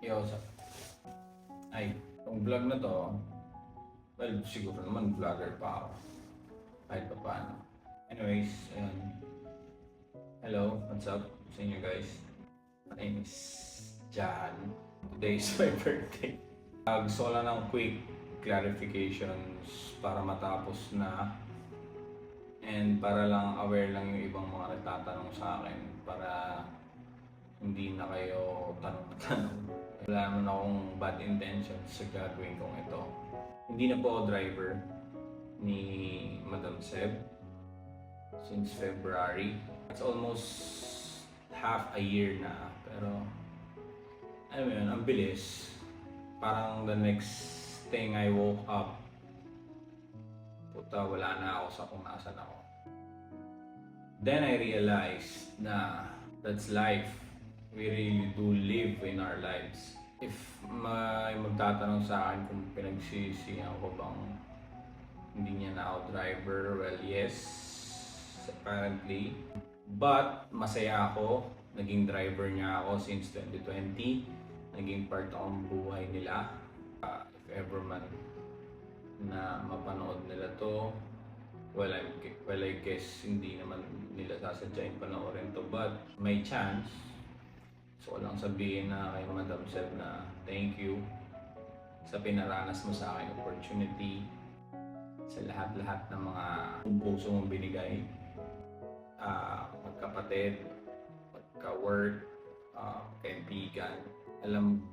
Yo, what's up? Ay, itong vlog na to, well, siguro naman vlogger pa ako. Kahit pa paano. Anyways, ayun. Hello, what's up sa inyo guys? My name is Jan. Today is my birthday. Gusto ko lang ng quick clarifications para matapos na. And para lang aware lang yung ibang mga nagtatanong sa akin para hindi na kayo tanong-tanong. Wala naman akong bad intentions sa gagawin kong ito. Hindi na po ako driver ni Madam Seb since February. It's almost half a year na. Pero, alam mo yun, ang bilis. Parang the next thing I woke up, puta, wala na ako sa kung nasan ako. Then I realized na that's life. We really do live in our lives. If may magtatanong sa akin kung pinagsisihan ko bang hindi niya na ako driver, well, yes, apparently. But masaya ako. Naging driver niya ako since 2020. Naging part akong buhay nila. If ever man na mapanood nila to, well, I guess hindi naman nila sasadyain panoorin to, but may chance. So, lang sabihin na kay Madam Seb na thank you sa pinaranas mo sa akin opportunity, sa lahat-lahat ng mga puso mong binigay, magkapatid, magka-work, kaibigan. Alam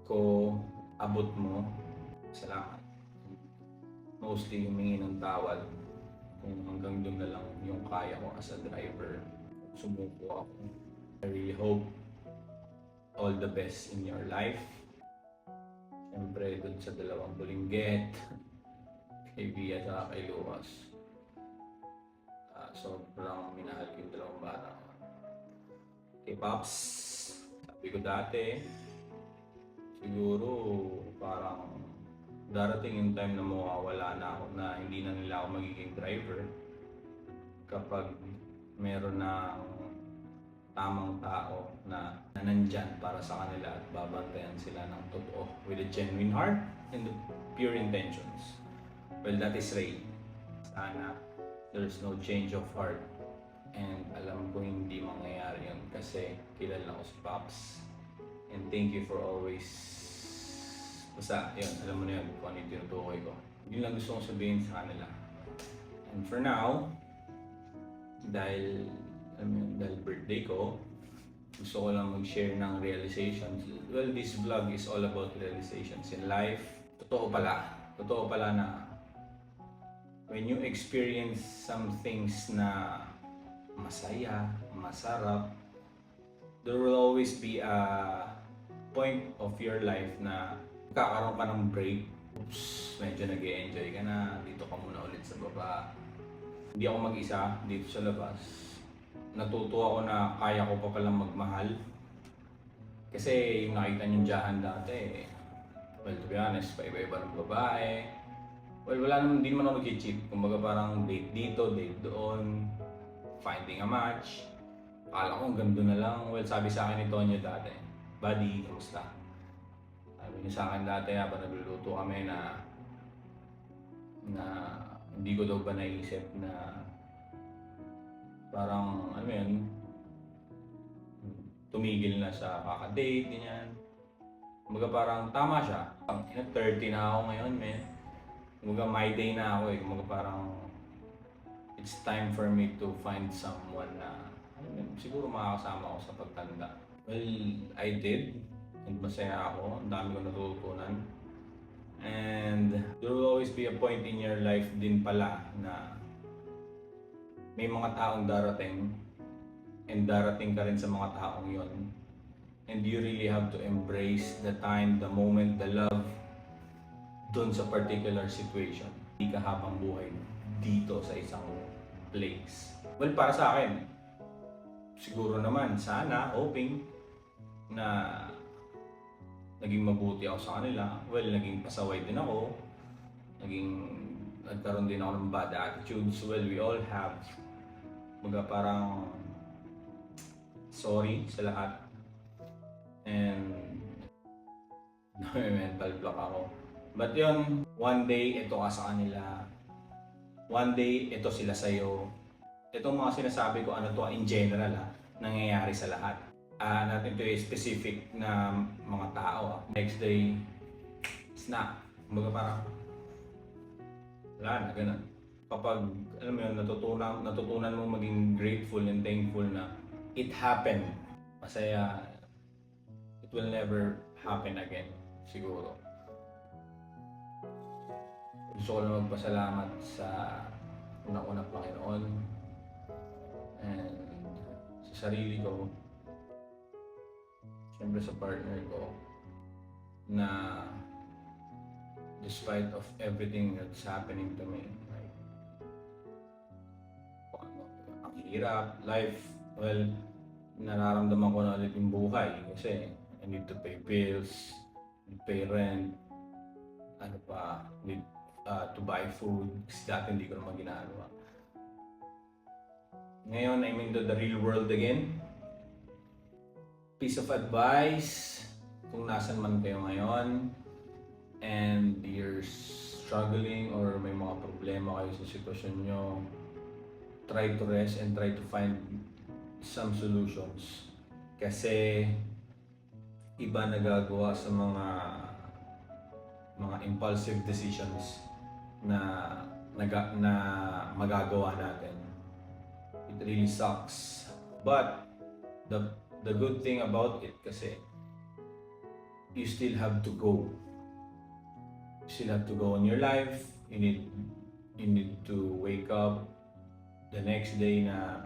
ko, abot mo. Salamat. Mostly humingi ng tawad kung hanggang doon na lang yung kaya ko as a driver. Sumuko ako. I really hope all the best in your life. Siyempre, dun sa dalawang bulinggit, kay Bia at kay Lucas. Sobrang minahal ko yung dalawang bata. Kay Pops, sabi ko dati, siguro parang darating yung time na mawawala na ako na hindi na nila ako magiging driver kapag meron na tamang tao na nandyan para sa kanila at babantayan sila ng totoo with a genuine heart and the pure intentions. Well, that is Ray. Sana there's no change of heart, and alam ko hindi mangyayari yun kasi kilala ko si Pops, and thank you for always. Basta yun, alam mo na yun kung ano yung tinutukoy ko. Yun lang gusto kong sabihin sa kanila. And for now, dahil birthday ko, gusto ko lang mag-share ng realizations. Well, this vlog is all about realizations in life. Totoo pala na when you experience some things na masaya, masarap, there will always be a point of your life na kakaroon ka ng break. Oops, medyo nag-e-enjoy ka na, dito ka muna ulit sa baba. Hindi ako mag-isa dito sa labas. Natuto ako na kaya ko pa palang magmahal. Kasi yung nakita niyong diyahan dati, well, to be honest, paiba-iba ng babae. Well, wala naman, hindi naman ako nag-cheat. Kumbaga parang date dito, date doon, finding a match. Akala ko hanggang doon na lang. Well, sabi sa akin ni Tonyo dati, buddy, kamusta? Sabi niya sa akin dati habang nagluluto kami na hindi ko daw ba naisip na parang, ano yun, tumigil na sa kaka-date, ganyan. Kumbaga parang tama siya. 30 na ako ngayon, man. Kumbaga my day na ako eh. Kumbaga parang it's time for me to find someone na, ano yun, siguro makakasama ako sa pagtanda. Well, I did. And masaya ako. Ang dami ko natutunan. And there will always be a point in your life din pala na may mga taong darating and darating ka rin sa mga taong yon, and you really have to embrace the time, the moment, the love dun sa particular situation. Hindi ka habang buhay dito sa isang place. Well, para sa akin, siguro naman, sana, hoping na naging mabuti ako sa kanila. Well, naging pasaway din ako. Nagkaroon din ako ng bad attitudes. Well, we all have. Parang sorry sa lahat. And may mental block ako. But yun, one day, ito ka sa kanila. One day, ito sila sa'yo. Itong mga sinasabi ko, ano to, in general nangyayari sa lahat. Not into a specific na mga tao. Next day, snap. Kumbaga parang, wala na, ganun. Kapag, alam mo yun, natutunan mo maging grateful and thankful na it happened. Masaya, it will never happen again, siguro. Gusto ko lang magpasalamat sa unang-una Panginoon and sa sarili ko, siyempre sa partner ko, na despite of everything that's happening to me, like, ang hirap, life, well, nararamdaman ko na ulit yung buhay kasi I need to pay bills, pay rent, ano pa, need to buy food kasi dati hindi ko naman ginagawa. Ngayon, I'm into the real world again. Piece of advice, kung nasan man kayo ngayon and you're struggling or may mga problema kayo sa sitwasyon nyo, try to rest and try to find some solutions. Kasi iba nagagawa sa mga impulsive decisions na magagawa natin. It really sucks. But the good thing about it kasi you still have to go. You still have to go in your life. You need to wake up the next day na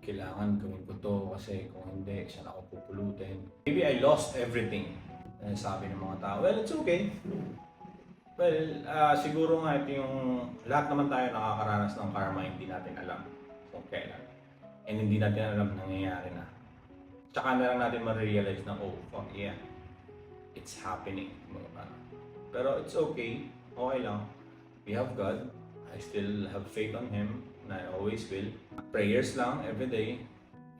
kailangan gawin ko to kasi kung hindi, saan ako pupulutin. Maybe I lost everything. Sabi ng mga tao, well, it's okay. Well, siguro nga ito yung lahat naman tayo nakakaranas ng karma, hindi natin alam kung kailan. And hindi natin alam nangyayari na. Tsaka na lang natin ma-realize na, oh, fuck yeah, it's happening. Pero it's okay, okay lang. We have God. I still have faith on Him, and I always will. Prayers lang every day.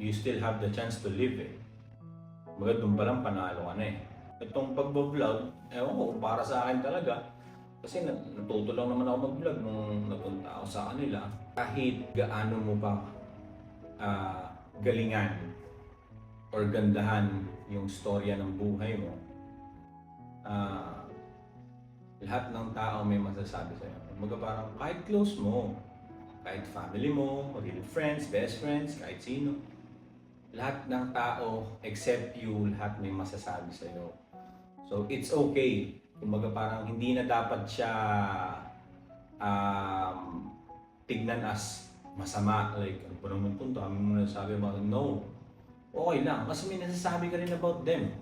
You still have the chance to live eh. Baga doon pa lang panalo ka na eh. Itong pagbablog, ewan ko, para sa akin talaga. Kasi natuto lang naman ako mag-vlog nung napunta ako sa kanila. Kahit gaano mo pa galingan or gandahan yung storya ng buhay mo, lahat ng tao may masasabi sa'yo. Kumbaga parang kahit close mo, kahit family mo, real friends, best friends, kahit sino, lahat ng tao except you, lahat may masasabi sa'yo. So it's okay. Kumbaga parang hindi na dapat siya tignan as masama. Like, ano pa naman ito? Dami mo nasasabi about them. No. Okay lang. Kasi may nasasabi ka rin about them.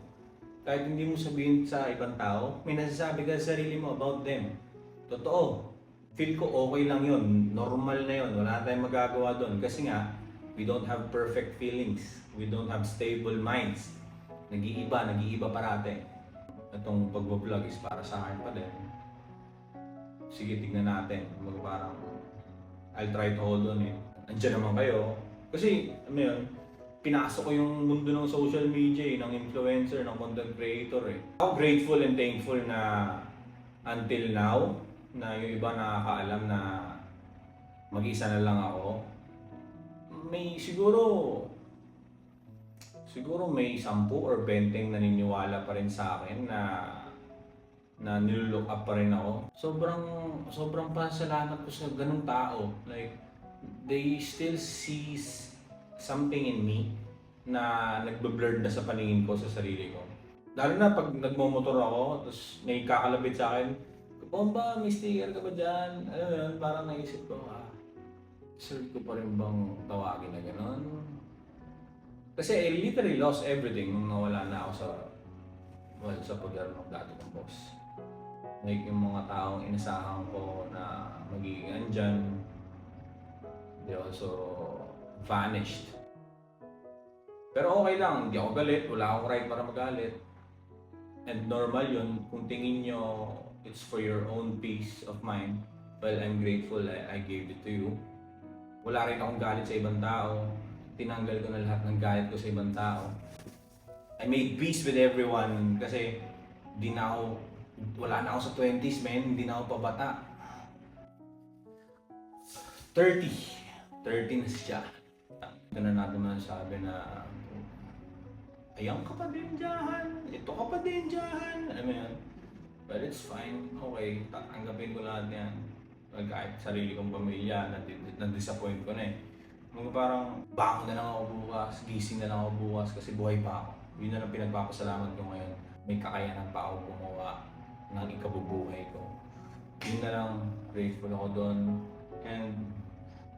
Kahit hindi mo sabihin sa ibang tao, may nasasabi ka sa sarili mo about them. Totoo. Feel ko okay lang yun. Normal na yun. Wala tayong magagawa doon. Kasi nga, we don't have perfect feelings. We don't have stable minds. Nag-iiba parate. Itong pag-vlog is para sa akin pa din. Sige, tignan natin. Parang, I'll try to hold on eh. Andiyan naman kayo. Kasi, ano yun, pinasok ko yung mundo ng social media eh, ng influencer, ng content creator eh. Ako grateful and thankful na until now, na yung iba nakakaalam na mag-isa na lang ako. May siguro may 10 or 20 naniniwala pa rin sa akin na nilook up pa rin ako. Sobrang pasalamat ko sa ganung tao. Like, they still sees something in me na nagbe-blurred na sa paningin ko sa sarili ko. Lalo na pag nagmomotor ako, tapos may kakalabit sa akin, "Bomba, may sticker ka ba dyan?" Alam mo yun, parang naisip ko, deserve ko pa rin bang tawagin na gano'n? Kasi I literally lost everything nung nawala na ako sa poder ng dati kong boss. Like yung mga taong inasahan ko na magiging andyan, they also vanished. Pero okay lang, hindi ako galit, wala akong right para magalit. And normal yun, kung tingin nyo it's for your own peace of mind, well, I'm grateful I gave it to you. Wala rin akong galit sa ibang tao. Tinanggal ko na lahat ng galit ko sa ibang tao. I made peace with everyone kasi wala na ako sa 20s, men. Hindi na ako pabata. 30 na siya. Ito na natin masasabi na ayan ka pa din dyan, ito ka pa din dyan. Alam mo yan? But it's fine, okay, tatanggapin ko lahat yan. Kahit sarili kong pamilya, na-disappoint ko na eh. Mga parang, bangon na lang ako bukas, gising na lang ako bukas kasi buhay pa ako. Yun na lang pinagpapasalamat ko ngayon. May kakayanan pa ako gumawa ng ikabubuhay ko. Yun na lang, grateful ako doon. And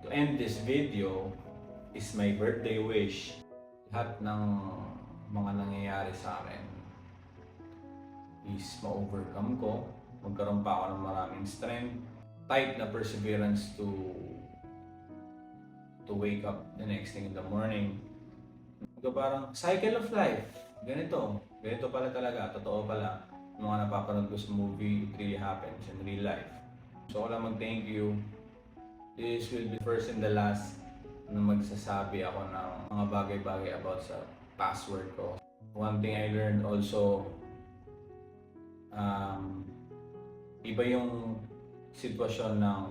to end this video is my birthday wish. Lahat ng mga nangyayari sa akin is ma-overcome ko. Magkaroon pa ako ng maraming strength. Type na perseverance to wake up the next thing in the morning. Parang cycle of life. Ganito pala talaga, totoo pala. Mga napapanood ko sa movie, it really happens in real life. So ako lang mag-thank you. This will be first and the last na magsasabi ako ng mga bagay-bagay about sa password ko. One thing I learned also, iba yung sitwasyon ng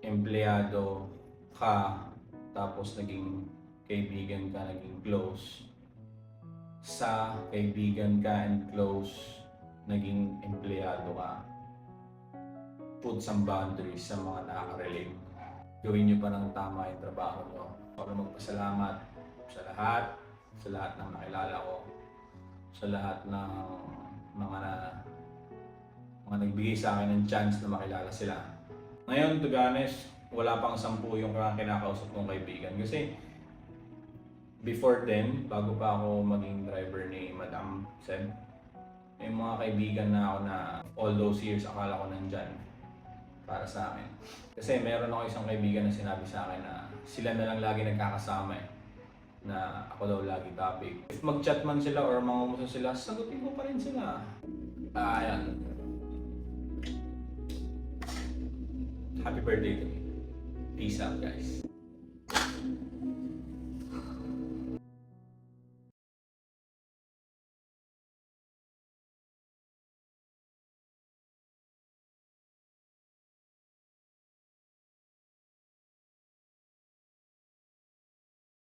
empleyado ka, tapos naging kaibigan ka, naging close, sa kaibigan ka and close, naging empleyado ka. Put some boundaries sa mga nakaka-relate. Gawin nyo pa ng tama yung trabaho nyo. Para magpasalamat sa lahat ng nakilala ko, sa lahat ng mga nagbigay sa akin ng chance na makilala sila. Ngayon, to be honest, wala pang 10 yung kinakausap kong kaibigan. Kasi before then, bago pa ako maging driver ni Madam Seb, may mga kaibigan na ako na all those years akala ko nandyan para sa akin. Kasi meron ako isang kaibigan na sinabi sa akin na sila na lang lagi nagkakasama eh. Na ako daw lagi topic. If mag-chat man sila or mangumusta sila, sagutin ko pa rin sila. Ayan. Happy birthday to me. Peace out, guys.